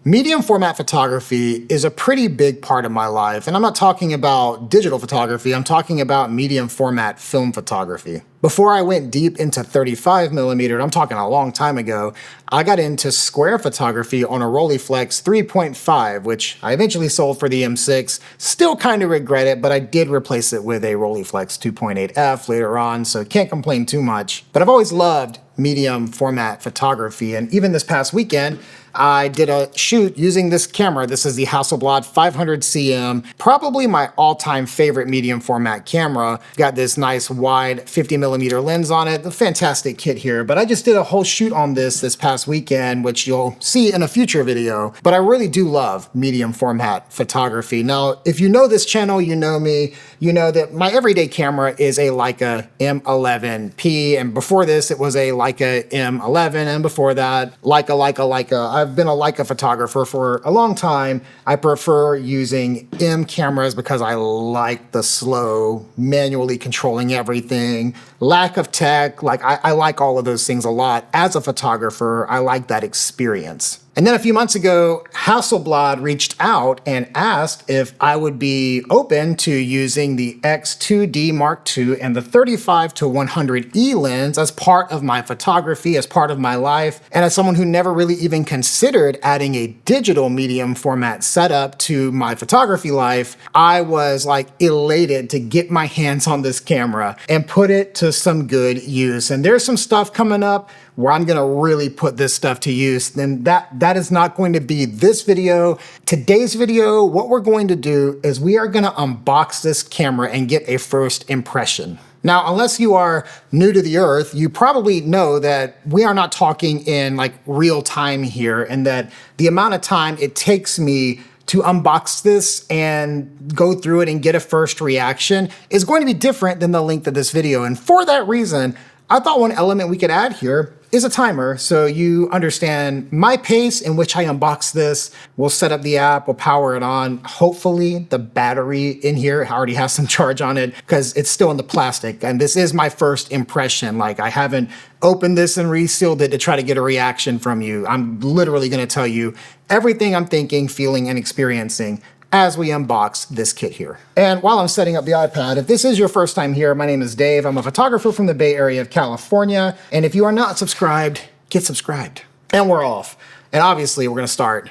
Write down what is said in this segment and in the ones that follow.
Medium format photography is a pretty big part of my life, and I'm not talking about digital photography, I'm talking about medium format film photography. Before I went deep into 35mm, I'm talking a long time ago, I got into square photography on a Rolleiflex 3.5, which I eventually sold for the M6. Still kind of regret it, but I did replace it with a Rolleiflex 2.8F later on, so can't complain too much. But I've always loved medium format photography, and even this past weekend, I did a shoot using this camera. This is the Hasselblad 500cm, probably my all-time favorite medium format camera. Got this nice wide 50mm lens on it, a fantastic kit here, but I just did a whole shoot on this past weekend, which you'll see in a future video. But I really do love medium format photography. Now, if you know this channel, you know me, you know that my everyday camera is a Leica M11P, and before this, it was a Leica M11, and before that, Leica. I've been a Leica photographer for a long time. I prefer using M cameras because I like the slow, manually controlling everything, lack of tech. Like I like all of those things a lot. As a photographer, I like that experience. And then a few months ago, Hasselblad reached out and asked if I would be open to using the X2D II and the 35-100E lens as part of my photography, as part of my life. And as someone who never really even considered adding a digital medium format setup to my photography life, I was like elated to get my hands on this camera and put it to some good use. And there's some stuff coming up where I'm gonna really put this stuff to use. And that is not going to be this video. Today's video, what we're going to do is we are gonna unbox this camera and get a first impression. Now, unless you are new to the earth, you probably know that we are not talking in like real time here, and that the amount of time it takes me to unbox this and go through it and get a first reaction is going to be different than the length of this video. And for that reason, I thought one element we could add here is a timer, so you understand my pace in which I unbox this. We'll set up the app, we'll power it on. Hopefully the battery in here already has some charge on it because it's still in the plastic, and this is my first impression. Like, I haven't opened this and resealed it to try to get a reaction from you. I'm literally gonna tell you everything I'm thinking, feeling, and experiencing as we unbox this kit here. And while I'm setting up the iPad, if this is your first time here, my name is Dave. I'm a photographer from the Bay Area of California. And if you are not subscribed, get subscribed. And we're off. And obviously we're gonna start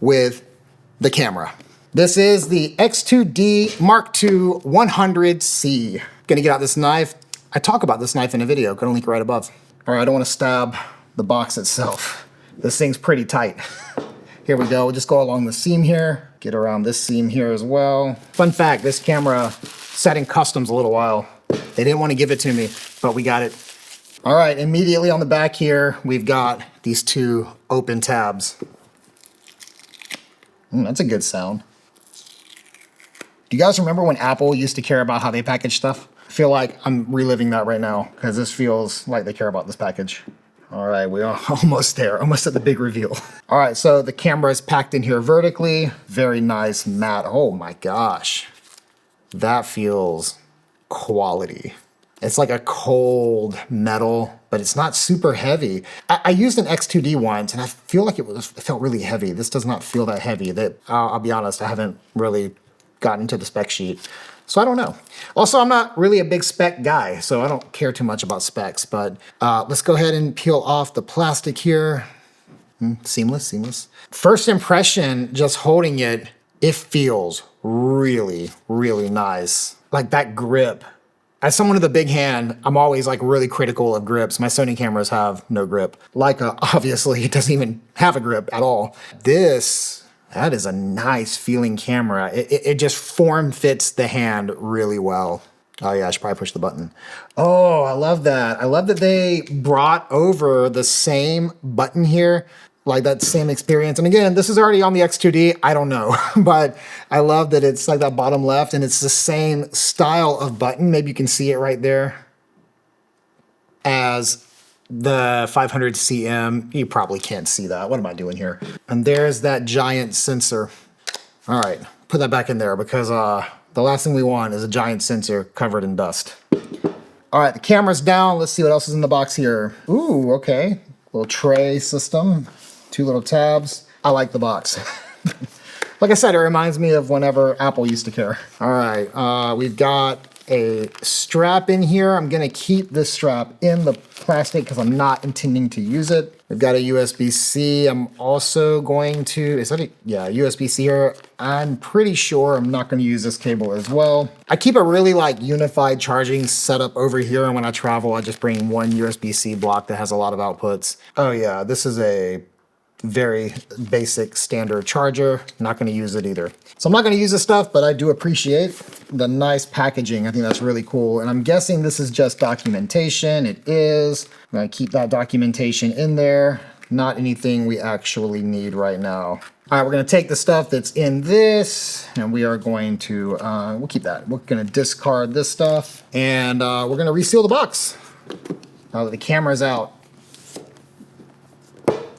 with the camera. This is the X2D II 100C. Gonna get out this knife. I talk about this knife in a video, gonna link right above. All right, I don't wanna stab the box itself. This thing's pretty tight. Here we go, we'll just go along the seam here. Get around this seam here as well. Fun fact, this camera sat in customs a little while. They didn't want to give it to me, but we got it. All right, immediately on the back here, we've got these two open tabs. That's a good sound. Do you guys remember when Apple used to care about how they package stuff? I feel like I'm reliving that right now because this feels like they care about this package. All right, we are almost there, almost at the big reveal. All right, so the camera is packed in here vertically. Very nice matte. Oh my gosh, that feels quality. It's like a cold metal, but it's not super heavy. I used an X2D once, and I feel like it felt really heavy. This does not feel that heavy. I'll be honest, I haven't really gotten into the spec sheet. So I don't know. Also, I'm not really a big spec guy, so I don't care too much about specs, but let's go ahead and peel off the plastic here. Seamless, seamless. First impression, just holding it, it feels really, really nice. Like that grip. As someone with a big hand, I'm always like really critical of grips. My Sony cameras have no grip. Leica, obviously, it doesn't even have a grip at all. That is a nice feeling camera. It just form fits the hand really well. Oh yeah, I should probably push the button. Oh, I love that. I love that they brought over the same button here, like that same experience. And again, this is already on the X2D, I don't know, but I love that it's like that bottom left and it's the same style of button. Maybe you can see it right there as the 500cm. You probably can't see that. What am I doing here? And there's that giant sensor. All right, put that back in there because the last thing we want is a giant sensor covered in dust. All right, the camera's down. Let's see what else is in the box here. Ooh, okay. Little tray system, two little tabs. I like the box. Like I said, it reminds me of whenever Apple used to care. All right, we've got a strap in here. I'm gonna keep this strap in the plastic because I'm not intending to use it. We've got a USB-C. I'm also going to, is that a, yeah, USB-C here. I'm pretty sure I'm not gonna use this cable as well. I keep a really like unified charging setup over here, and when I travel, I just bring one USB-C block that has a lot of outputs. Oh yeah, this is a very basic standard charger. Not gonna use it either. So I'm not gonna use this stuff, but I do appreciate the nice packaging. I think that's really cool. And I'm guessing this is just documentation. It is. I'm gonna keep that documentation in there. Not anything we actually need right now. All right, we're gonna take the stuff that's in this and we are going to, we'll keep that. We're gonna discard this stuff and we're gonna reseal the box. Now that the camera's out.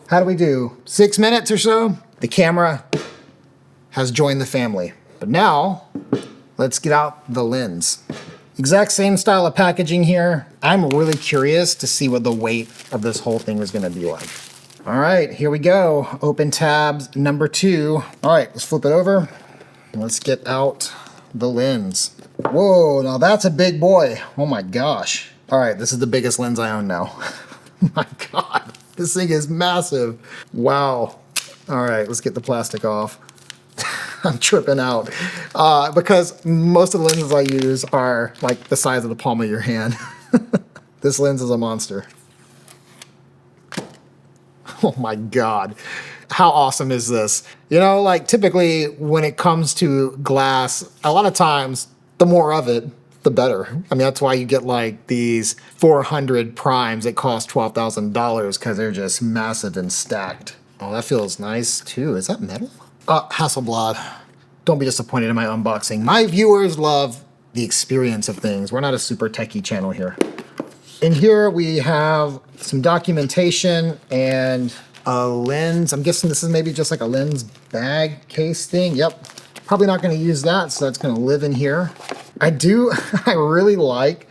How do we do? 6 minutes or so? The camera has joined the family. But now, let's get out the lens. Exact same style of packaging here. I'm really curious to see what the weight of this whole thing is gonna be like. All right, here we go. Open tabs number 2. All right, let's flip it over. Let's get out the lens. Whoa, now that's a big boy. Oh my gosh. All right, this is the biggest lens I own now. My God. This thing is massive. Wow. All right, let's get the plastic off. I'm tripping out because most of the lenses I use are like the size of the palm of your hand. This lens is a monster. Oh my God. How awesome is this? You know, like typically when it comes to glass, a lot of times the more of it, the better. I mean, that's why you get like these 400 primes that cost $12,000 because they're just massive and stacked. Oh, that feels nice too. Is that metal? Hasselblad. Don't be disappointed in my unboxing. My viewers love the experience of things. We're not a super techie channel here. In here we have some documentation and a lens. I'm guessing this is maybe just like a lens bag case thing. Yep. Probably not going to use that, so that's going to live in here. I really like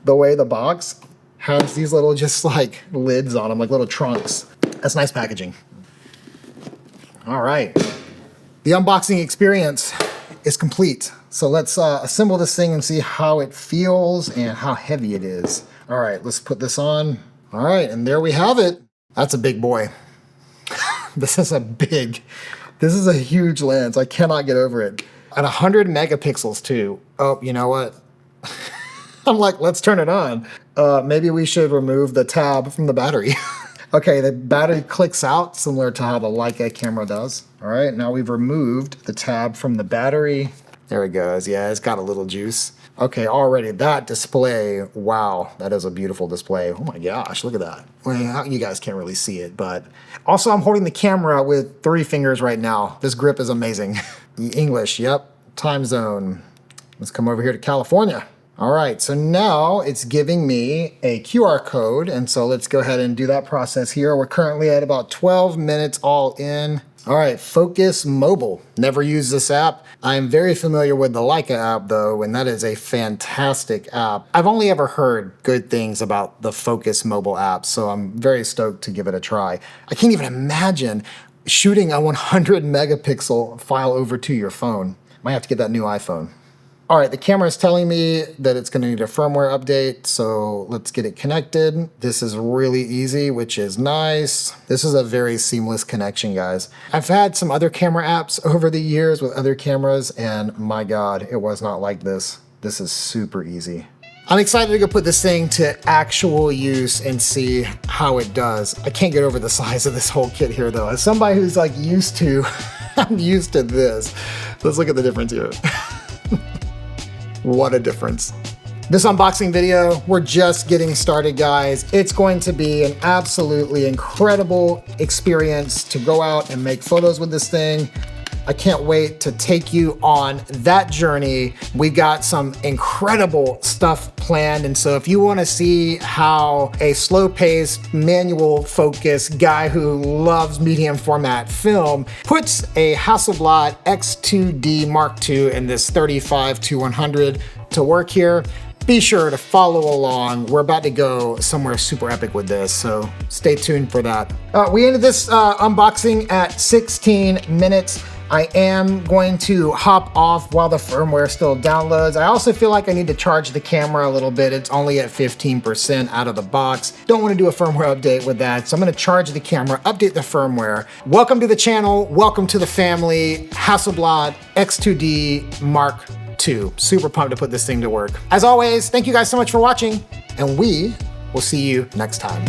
the way the box has these little just like lids on them, like little trunks. That's nice packaging. All right. The unboxing experience is complete. So let's assemble this thing and see how it feels and how heavy it is. All right, let's put this on. All right, and there we have it. That's a big boy. This is a huge lens. I cannot get over it. At 100 megapixels too. Oh, you know what? I'm like, let's turn it on. Maybe we should remove the tab from the battery. Okay, the battery clicks out similar to how the Leica camera does. All right, now we've removed the tab from the battery. There it goes. Yeah, it's got a little juice. Okay, already that display, wow, that is a beautiful display. Oh my gosh, look at that. Well, you guys can't really see it, but also I'm holding the camera with 3 fingers right now. This grip is amazing. English, yep, time zone. Let's come over here to California. All right, so now it's giving me a QR code, and so let's go ahead and do that process here. We're currently at about 12 minutes all in. All right, Phocus Mobile. Never used this app. I am very familiar with the Leica app though, and that is a fantastic app. I've only ever heard good things about the Phocus Mobile app, so I'm very stoked to give it a try. I can't even imagine shooting a 100 megapixel file over to your phone. Might have to get that new iPhone. All right, the camera is telling me that it's gonna need a firmware update, so let's get it connected. This is really easy, which is nice. This is a very seamless connection, guys. I've had some other camera apps over the years with other cameras, and my God, it was not like this. This is super easy. I'm excited to go put this thing to actual use and see how it does. I can't get over the size of this whole kit here though. As somebody who's like used to, I'm used to this. Let's look at the difference here. What a difference. This unboxing video, we're just getting started, guys. It's going to be an absolutely incredible experience to go out and make photos with this thing. I can't wait to take you on that journey. We got some incredible stuff planned. And so if you want to see how a slow-paced manual focus guy who loves medium format film puts a Hasselblad X2D Mark II in this 35-100 to work here, be sure to follow along. We're about to go somewhere super epic with this, so stay tuned for that. We ended this unboxing at 16 minutes. I am going to hop off while the firmware still downloads. I also feel like I need to charge the camera a little bit. It's only at 15% out of the box. Don't want to do a firmware update with that, so I'm going to charge the camera, update the firmware. Welcome to the channel. Welcome to the family. Hasselblad X2D Mark II. Super pumped to put this thing to work. As always, thank you guys so much for watching, and we will see you next time.